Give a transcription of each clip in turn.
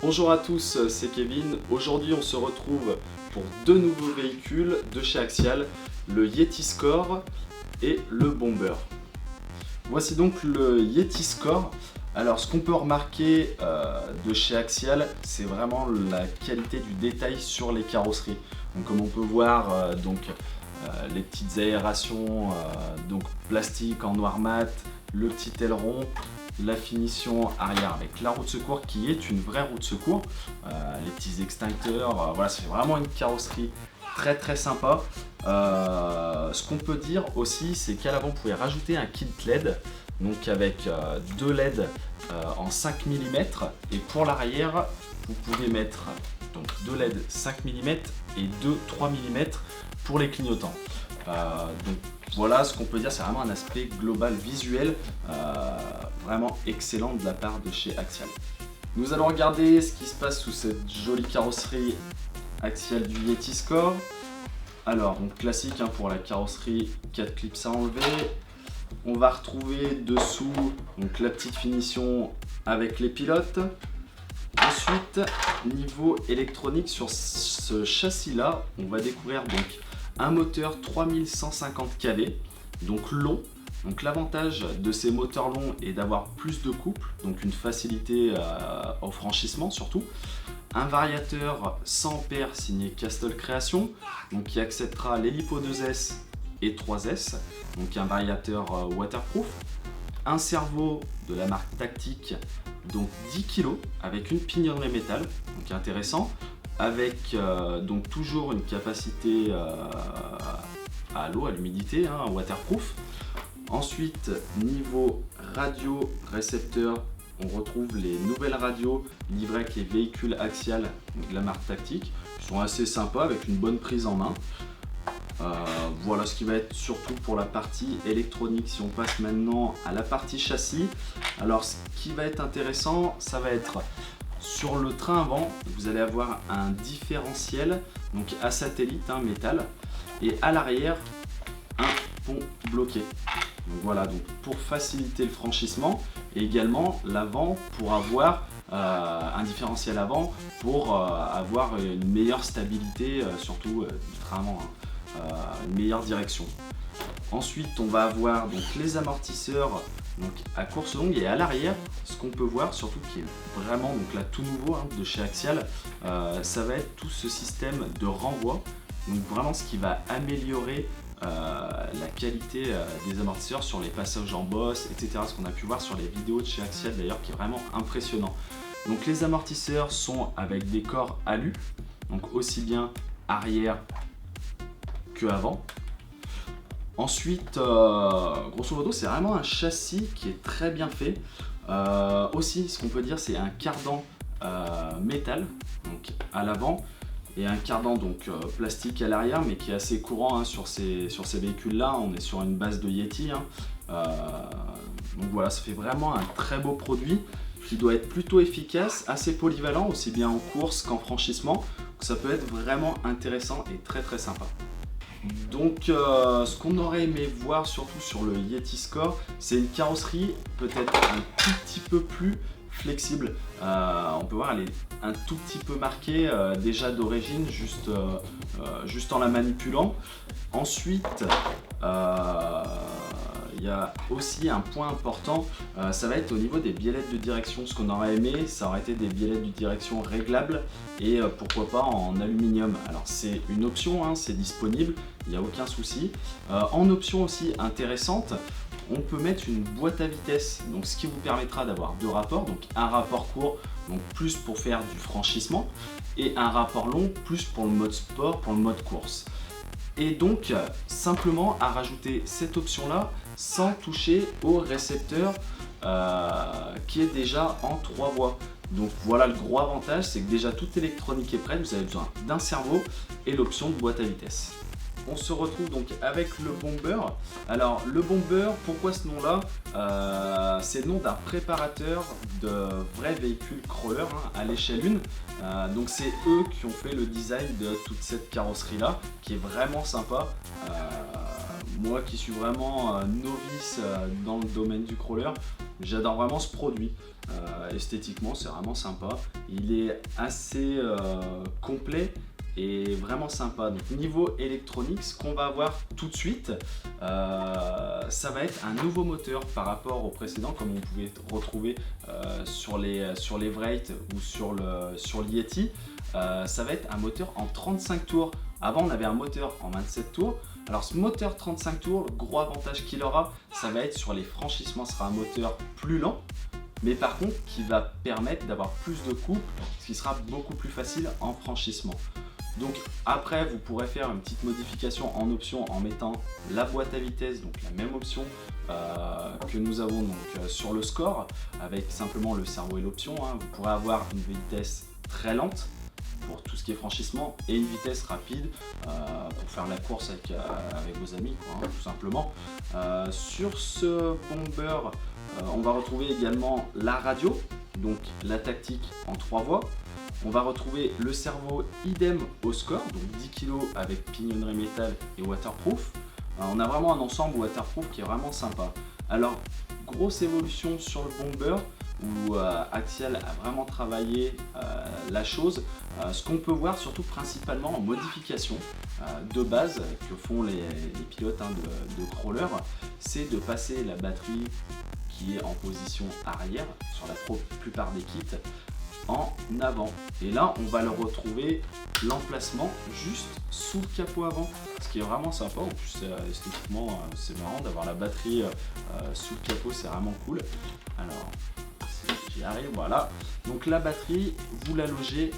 Bonjour à tous, c'est Kevin. Aujourd'hui, on se retrouve pour deux nouveaux véhicules de chez Axial, le Yeti Score et le Bomber. Voici donc le Yeti Score. Alors, ce qu'on peut remarquer de chez Axial, c'est vraiment la qualité du détail sur les carrosseries. Donc, comme on peut voir, les petites aérations donc plastique en noir mat, le petit aileron, la finition arrière avec la roue de secours qui est une vraie roue de secours, les petits extincteurs, voilà, c'est vraiment une carrosserie très sympa. Ce qu'on peut dire aussi, c'est qu'à l'avant, vous pouvez rajouter un kit LED, donc avec deux LED en 5 mm, et pour l'arrière, vous pouvez mettre donc deux LED 5 mm et deux 3 mm pour les clignotants. Donc voilà ce qu'on peut dire, c'est vraiment un aspect global visuel vraiment excellent de la part de chez Axial. Nous allons regarder ce qui se passe sous cette jolie carrosserie Axial du Yeti Score. Alors, donc classique pour la carrosserie, 4 clips à enlever. On va retrouver dessous donc, la petite finition avec les pilotes. Ensuite, niveau électronique, sur ce châssis-là, on va découvrir donc un moteur 3150 kV, donc long. Donc l'avantage de ces moteurs longs est d'avoir plus de couple, donc une facilité au franchissement surtout. Un variateur 100 A signé Castle Création, donc qui acceptera les LiPo 2S et 3S, donc un variateur waterproof. Un cerveau de la marque Tactic, donc 10 kg avec une pignonnerie métal, donc intéressant, avec donc toujours une capacité à l'eau, à l'humidité, waterproof. Ensuite, niveau radio récepteur, on retrouve les nouvelles radios livrées avec les véhicules Axial de la marque Tactic, qui sont assez sympas avec une bonne prise en main. Voilà ce qui va être surtout pour la partie électronique. Si on passe maintenant à la partie châssis, alors ce qui va être intéressant, ça va être sur le train avant, vous allez avoir un différentiel donc à satellite, métal, et à l'arrière un pont bloqué. Donc voilà, donc pour faciliter le franchissement, et également l'avant pour avoir un différentiel avant pour avoir une meilleure stabilité, surtout du train avant, une meilleure direction. Ensuite, on va avoir donc les amortisseurs donc à course longue, et à l'arrière, ce qu'on peut voir, surtout qui est vraiment donc là tout nouveau de chez Axial, ça va être tout ce système de renvoi. Donc vraiment ce qui va améliorer la qualité des amortisseurs sur les passages en bosse, etc. Ce qu'on a pu voir sur les vidéos de chez Axial d'ailleurs, qui est vraiment impressionnant. Donc les amortisseurs sont avec des corps alu, donc aussi bien arrière que avant. Ensuite, grosso modo, c'est vraiment un châssis qui est très bien fait. Aussi, ce qu'on peut dire, c'est un cardan métal donc à l'avant, et un cardan donc plastique à l'arrière, mais qui est assez courant sur ces véhicules-là. On est sur une base de Yeti. Donc voilà, ça fait vraiment un très beau produit qui doit être plutôt efficace, assez polyvalent, aussi bien en course qu'en franchissement. Donc ça peut être vraiment intéressant et très sympa. Donc ce qu'on aurait aimé voir surtout sur le Yeti Score, c'est une carrosserie peut-être un tout petit peu plus flexible. On peut voir, elle est un tout petit peu marquée déjà d'origine, juste en la manipulant. Ensuite, il y a aussi un point important, ça va être au niveau des biellettes de direction. Ce qu'on aurait aimé, ça aurait été des biellettes de direction réglables, et pourquoi pas en aluminium. Alors c'est une option, c'est disponible, il n'y a aucun souci. En option aussi intéressante, on peut mettre une boîte à vitesse, donc ce qui vous permettra d'avoir deux rapports, donc un rapport court, donc plus pour faire du franchissement, et un rapport long, plus pour le mode sport, pour le mode course. Et donc simplement à rajouter cette option là sans toucher au récepteur qui est déjà en 3 voies. Donc voilà, le gros avantage, c'est que déjà toute l'électronique est prête, vous avez besoin d'un cerveau et l'option de boîte à vitesse. On se retrouve donc avec le Bomber. Alors le Bomber, pourquoi ce nom là? C'est le nom d'un préparateur de vrais véhicules crawler à l'échelle 1. Donc c'est eux qui ont fait le design de toute cette carrosserie là, qui est vraiment sympa. moi qui suis vraiment novice dans le domaine du crawler, j'adore vraiment ce produit. Esthétiquement, c'est vraiment sympa. Il est assez complet et vraiment sympa. Donc niveau électronique, ce qu'on va avoir tout de suite, ça va être un nouveau moteur par rapport au précédent, comme on pouvait retrouver sur les Wraith ou sur le Yeti. Ça va être un moteur en 35 tours. Avant, on avait un moteur en 27 tours. Alors ce moteur 35 tours, le gros avantage qu'il aura, ça va être sur les franchissements, ce sera un moteur plus lent, mais par contre qui va permettre d'avoir plus de couple, ce qui sera beaucoup plus facile en franchissement. Donc après, vous pourrez faire une petite modification en option en mettant la boîte à vitesse, donc la même option que nous avons donc, sur le Score, avec simplement le servo et l'option. Vous pourrez avoir une vitesse très lente pour tout ce qui est franchissement et une vitesse rapide pour faire la course avec vos amis, quoi, tout simplement. Sur ce bomber, on va retrouver également la radio, donc la tactique en 3 voies. On va retrouver le servo idem au Score, donc 10 kg avec pignonnerie métal et waterproof. On a vraiment un ensemble waterproof qui est vraiment sympa. Alors, grosse évolution sur le bomber où Axial a vraiment travaillé la chose. Ce qu'on peut voir surtout principalement en modification de base que font les pilotes de crawler, c'est de passer la batterie qui est en position arrière sur la plupart des kits en avant. Et là, on va le retrouver l'emplacement juste sous le capot avant, ce qui est vraiment sympa. En plus, esthétiquement, c'est marrant d'avoir la batterie sous le capot, c'est vraiment cool. Alors, j'y arrive, voilà. Donc la batterie, vous la logez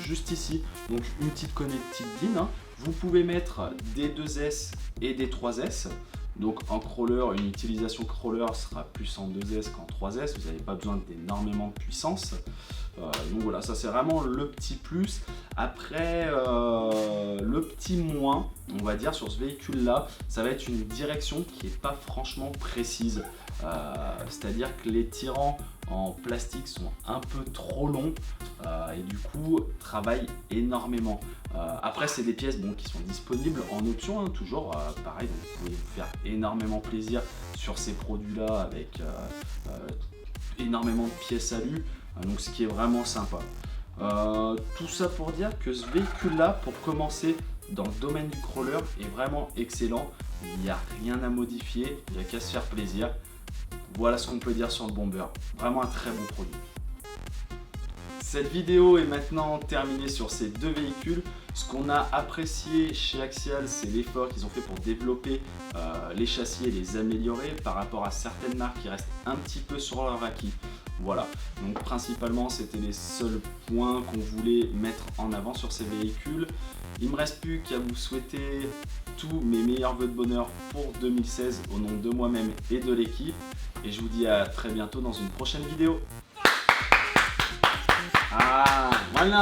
juste ici. Donc une petite connectique DIN. Vous pouvez mettre des 2S et des 3S. Donc en crawler, une utilisation crawler sera plus en 2S qu'en 3S, vous n'avez pas besoin d'énormément de puissance. Donc voilà, ça c'est vraiment le petit plus. Après, le petit moins, on va dire, sur ce véhicule-là, ça va être une direction qui n'est pas franchement précise. C'est-à-dire que les tirants en plastique sont un peu trop longs et du coup travaillent énormément. Après, c'est des pièces qui sont disponibles en option, toujours pareil, donc vous pouvez vous faire énormément plaisir sur ces produits-là avec énormément de pièces alu, donc ce qui est vraiment sympa. Tout ça pour dire que ce véhicule-là, pour commencer dans le domaine du crawler, est vraiment excellent. Il n'y a rien à modifier, il n'y a qu'à se faire plaisir. Voilà ce qu'on peut dire sur le bomber. Vraiment un très bon produit. Cette vidéo est maintenant terminée sur ces deux véhicules. Ce qu'on a apprécié chez Axial, c'est l'effort qu'ils ont fait pour développer les châssis et les améliorer par rapport à certaines marques qui restent un petit peu sur leur acquis. Voilà, donc principalement c'était les seuls points qu'on voulait mettre en avant sur ces véhicules. Il ne me reste plus qu'à vous souhaiter tous mes meilleurs vœux de bonheur pour 2016 au nom de moi-même et de l'équipe. Et je vous dis à très bientôt dans une prochaine vidéo. Ah, voilà.